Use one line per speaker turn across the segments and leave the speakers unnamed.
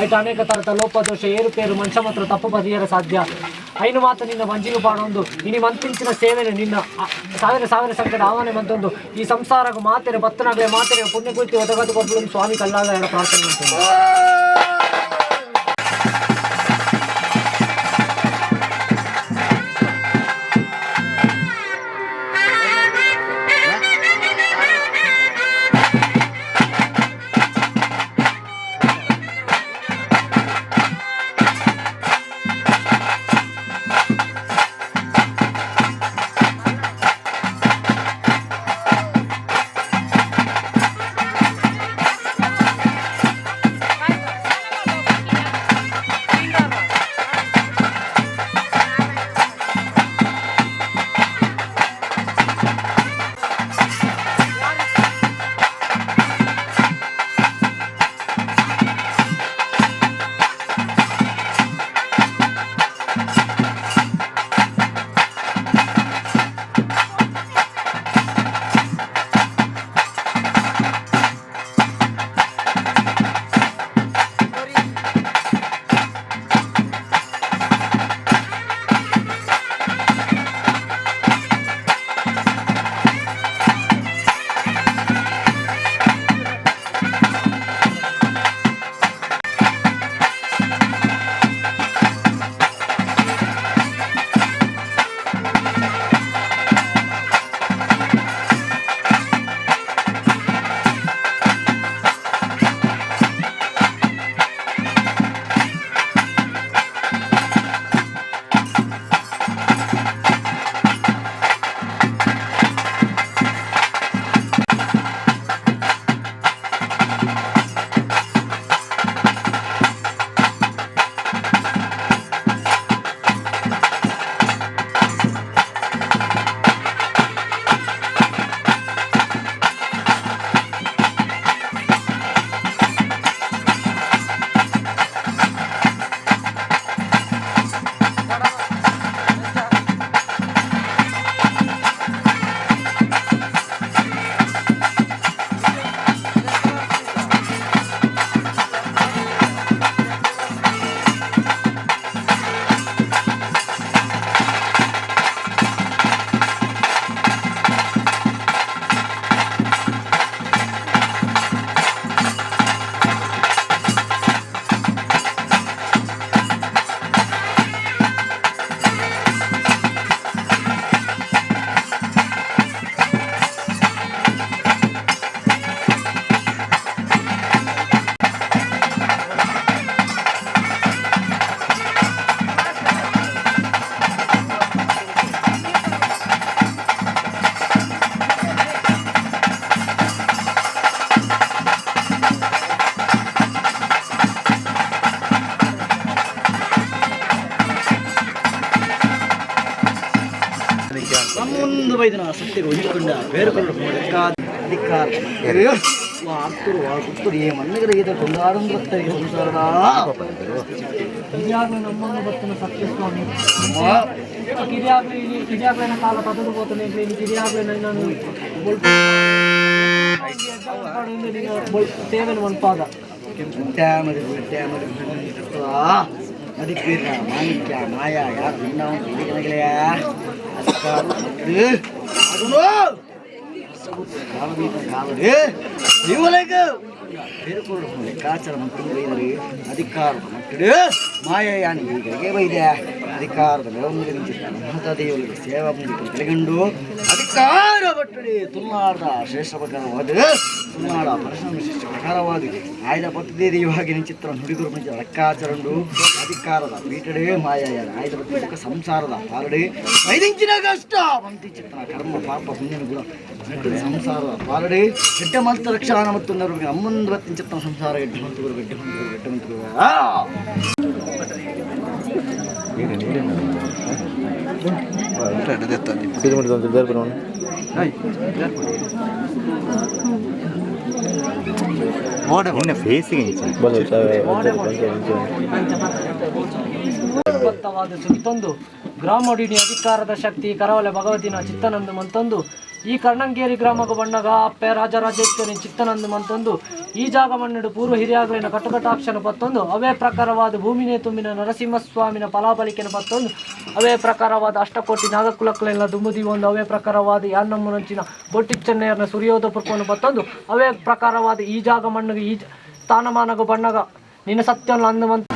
ಆಯ್ತು ಅನೇಕ ಥರದ ಲೋಪದೋಷ ಏರುಪೇರು ಮನುಷ್ಯ ಮಾತ್ರ ತಪ್ಪು ಪರಿಹಾರ ಸಾಧ್ಯ ಐನು ಮಾತ್ರ ನಿನ್ನ ಮಂಜಿಲು ಪಾಡೊಂದು ಇನಿ ಮಂತಿಂಚಿನ ಸೇವೆನೆ ನಿನ್ನ ಸಾವಿರ ಸಾವಿರ ಸಂಖ್ಯೆದ ಆಹ್ವಾನ ಮಂತೊಂದು ಈ ಸಂಸಾರಗೂ ಮಾತೆರೆ ಭಕ್ತನಾಗಲೇ ಮಾತೆರೆ ಪುಣ್ಯ ಕುರಿತು ಒದಗದು ಕೊಟ್ಟು ಸ್ವಾಮಿ ಕಲ್ಲಾಗ ಪ್ರಾರ್ಥನೆ ಮಾಡ್ತೇನೆ.
ನಮ್ಮೊಂದು ಬೈದಿನ ಸತ್ಯಗೆ ಒಯ್ದುಕೊಂಡ ಬೇರೆಕೊಂಡು ಅಧಿಕಾರ ಮನ್ನಗರ ಇದೆ ಕೊಂಡಾಡೊಂದು ಭಕ್ತರಿಗೆ ಸಂಸಾರದ
ಇದಾಗಲೇ ನಮ್ಮನ್ನು ಭಕ್ತನ ಸತ್ಯ ಸ್ವಾಮಿ ಕಿರಿಯಾಗ್ಲೇನ ಕಾಲ ಪದದು ಹೋತನೆ ಕಿರಿಯಾಗ್ಲೇನ ನಾನು ಸೇವೆನ ಮನ್ಪಾದ
ಅದಕ್ಕೆ ಮಾಣಿಕ್ಯ ಮಾಯ ಯಾರು ನಿನ್ನ ನನಗೆಲೆಯ ಲೆಕ್ಕಾಚಾರ ಮಂತ್ರಿ ಅಧಿಕಾರದ ಮಕ್ಕಳು ಮಾಯಯಾನಿಗಳಿಗೆ ವೈದ್ಯ ಅಧಿಕಾರದ ಮೆರವಣಿಗೆ ಮಹತಾದೇವರಿಗೆ ಸೇವಾ ಮುಂದೆ ತೆಗೆದುಕೊಂಡು ಅಧಿಕಾರ ಬಟ್ಟಡಿ ತುಳುನಾಡದ ಶ್ರೇಷ್ಠ ಪ್ರಕಾರವಾದ ತುಳುನಾಡ ಪರಿಶ್ರಮ ಶ್ರೇಷ್ಠ ಪ್ರಕಾರವಾದ ಆಯ್ದ ಪತ್ತದೇ ದೇವಾಗಿ ಚಿತ್ರ ನುಡಿಗುರು ಮುಂಚೆ ಲೆಕ್ಕಾಚಾರಂಡು ಅಧಿಕಾರದ ಪೀಠಡೆ ಮಾಯಯಾನ ಆಯ್ದ ಪಕ್ಕ ಸಂಸಾರದ ಪಾಲಡೆ ಐದಿಂಚಿನ ಕಷ್ಟ ಮಂತಿ ಚಿತ್ರ ಕರ್ಮ ಪಾಪ ಪುಣ್ಯನ ಗುಣ ಸಂಸಾರದ ಪಾಲಡೆ ಗಡ್ಡ ಮಂತ್ರ ರಕ್ಷಾನ ಮತ್ತು ಅಮ್ಮಂದು ಬತ್ತಿನ ಚಿತ್ರ ಸಂಸಾರ ಗಡ್ಡ ಮಂತುಗುರು ಗಡ್ಡ ಮಂತುಗುರು ಗಡ್ಡ ಮಂತುಗುರು
ತಂದು ಗ್ರಾಮಡಿನಿ ಅಧಿಕಾರದ ಶಕ್ತಿ ಕರಾವಳಿ ಭಗವತಿನ ಚಿತ್ತನಂದು ಮಂತಂದು ಈ ಕರ್ಣಂಗೇರಿ ಗ್ರಾಮಗ ಬಣ್ಣಗ ಅಪ್ಪೆ ರಾಜರಾಜೇಶ್ವರಿ ಚಿತ್ತನಂದು ಮಂತೊಂದು ಈ ಜಾಗ ಮಣ್ಣಡು ಪೂರ್ವ ಹಿರಿಯಾಗಲಿನ ಕಟಕಟಾಕ್ಷನ ಪತ್ತೊಂದು ಅವೇ ಪ್ರಕಾರವಾದ ಭೂಮಿನೇ ತುಂಬಿನ ನರಸಿಂಹಸ್ವಾಮಿನ ಫಲಾಬಲಿಕೆನ ಪತ್ತೊಂದು ಅವೇ ಪ್ರಕಾರವಾದ ಅಷ್ಟಕೋಟಿ ನಾಗಕುಲಕ್ಕಳೆಲ್ಲ ದುಂಬುದಿ ಒಂದು ಅವೇ ಪ್ರಕಾರವಾದ ಯಾನ್ನಮ್ಮನಂಚಿನ ಬೊಟ್ಟಿಚ್ಚನ್ನೆಯರ್ನ ಸುರಿಯೋದ ಪುರ್ಕೊಂಡು ಪತ್ತೊಂದು ಅವೇ ಪ್ರಕಾರವಾದ ಈ ಜಾಗ ಮಣ್ಣಗೆ ಈ ಸ್ಥಾನಮಾನಗ ಬಣ್ಣಗ ನಿನ್ನ ಸತ್ಯವನ್ನು ಅಂದು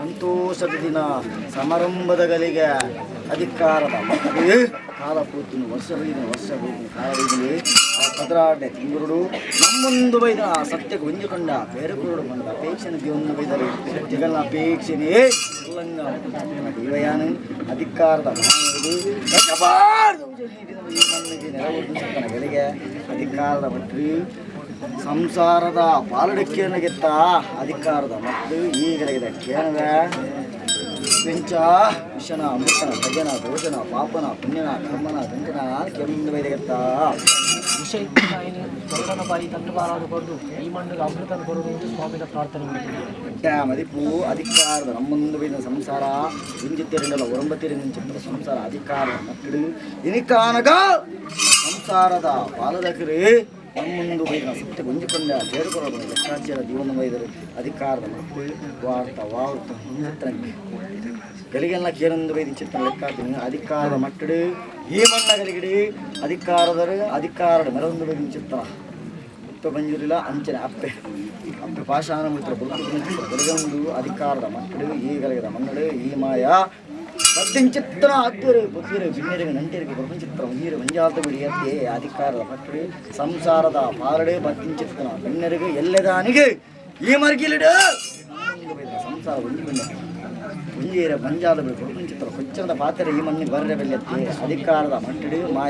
ಸಂತೋಷದ ದಿನ ಸಮಾರಂಭದ ಗಲಿಗೆ ಅಧಿಕಾರದ ಕಾಲಪೂರ್ತಿನ ವರ್ಷ ಕಾಲದಲ್ಲಿ ಕದರಾಡೆ ತಿಂಗುರುಡು ನಮ್ಮೊಂದು ಬೈದ ಸತ್ಯಕ್ಕೆ ಹೊಂದಿಕೊಂಡ ಬೇರೆ ಕುರುಡು ಬಂದ ಅಪೇಕ್ಷೆನ ದೇವನ್ನ ಬೈದರೆ ಜಗನ್ನ ಅಪೇಕ್ಷೆನೇ ದೇವಯಾನ ಅಧಿಕಾರದ ಗಳಿಗೆ ಅಧಿಕಾರದ ಭಟ್ರು ಸಂಸಾರದ ಪಾಲಡಿಕೆಯನ್ನು ಗೆತ್ತ ಅಧಿಕಾರದ ಮತ್ತು ಈಗಲಿಗೆ ಕೇನದ ಪೆಂಚ ವಿಷನ ಅಮೃತನ ಭಜನ ಭೋಜನ ಪಾಪನ ಪುಣ್ಯನ ಕರ್ಮನ ದಂಡನ ಕೆಮ್ಮು ಬೈದೆಗೆತ್ತ
ವಿಷಯ ಬಾಯಿ ತಂದು ಬಾರಾದು ಕೊಡು ಈ ಮಣ್ಣಿಗೆ ಅಮೃತನ ಕೊಡುವುದು ಸ್ವಾಮಿನ ಪ್ರಾರ್ಥನೆ ಮಾಡಿದ್ದೀವಿ
ಮದಿಪು ಅಧಿಕಾರದ ನಮ್ಮೊಂದು ಬೈದ ಸಂಸಾರ ಇಂಜಿತ್ತಿರಲಿಲ್ಲ ಒರಂಬತ್ತಿರ ಚಿತ್ರ ಸಂಸಾರ ಅಧಿಕಾರದ ಮಕ್ಕಳು ಇನಿಕಾನಗ ಸಂಸಾರದ ಪಾಲದಕರೇ ನಮ್ಮೊಂದು ಬೈದ ಸತ್ಯ ಹೊಂದಿಕೊಂಡ ಬೇರುಕೊಳಬ ಲೆಕ್ಕಾಚಾರ ಜೀವನ ಬೈದರು ಅಧಿಕಾರದ ಮಕ್ಕಳು ವಾರ್ತ ಗಲಿಗೆಲ್ಲ ಕೇರೊಂದು ಬೈದ ಚಿತ್ರ ಲೆಕ್ಕಾತೀನಿ ಅಧಿಕಾರದ ಮಕ್ಕಳು ಈ ಮಣ್ಣ ಗಲಿಗಿಡಿ ಅಧಿಕಾರದ ಮೆರೊಂದು ಬೈದ ಚಿತ್ರ ಉತ್ತ ಬಂಜೂರಿಲ್ಲ ಅಂಚನೆ ಅಪ್ಪೆ ಪಾಷಾಣ ಮಿತ್ರ ಗಲಿಗೊಂದು ಅಧಿಕಾರದ ಮಕ್ಕಳು ಈ ಗಲಿಗದ ಮನ್ನಡು ಈ ಮಾಯ ಚಿತ್ರ ಅದ್ದೂರಿ ಬುದ್ಧಿರೆ ಬಿನ್ನೆರಿಗೆ ನಂಟರಿಗೆ ಪ್ರಪಂಚಿತ್ರ ಉದೀರ ಮಂಜಾತ ಬಿಡಿಯತ್ತೆ ಅಧಿಕಾರದ ಮಕ್ಕಳು ಸಂಸಾರದ ಪಾರಡೆ ಚಿತ್ರ ಬೆನ್ನರಿಗೆ ಎಲ್ಲೆದಾನಿಗೆ ಈ ಮರ್ಗಿಲಿಡ ಸಂಸಾರ ಒಂಜೀರ ಮಂಜಾದ ಬಿಡಿ ಪ್ರಪಂಚಿತ್ರ ಕೊಚ್ಚರದ ಪಾತ್ರೆ ಈ ಮಣ್ಣಿಗೆ ಬರ್ರೆ ಬೆಲ್ಲತ್ತೆ ಅಧಿಕಾರದ ಮಕ್ಕಳು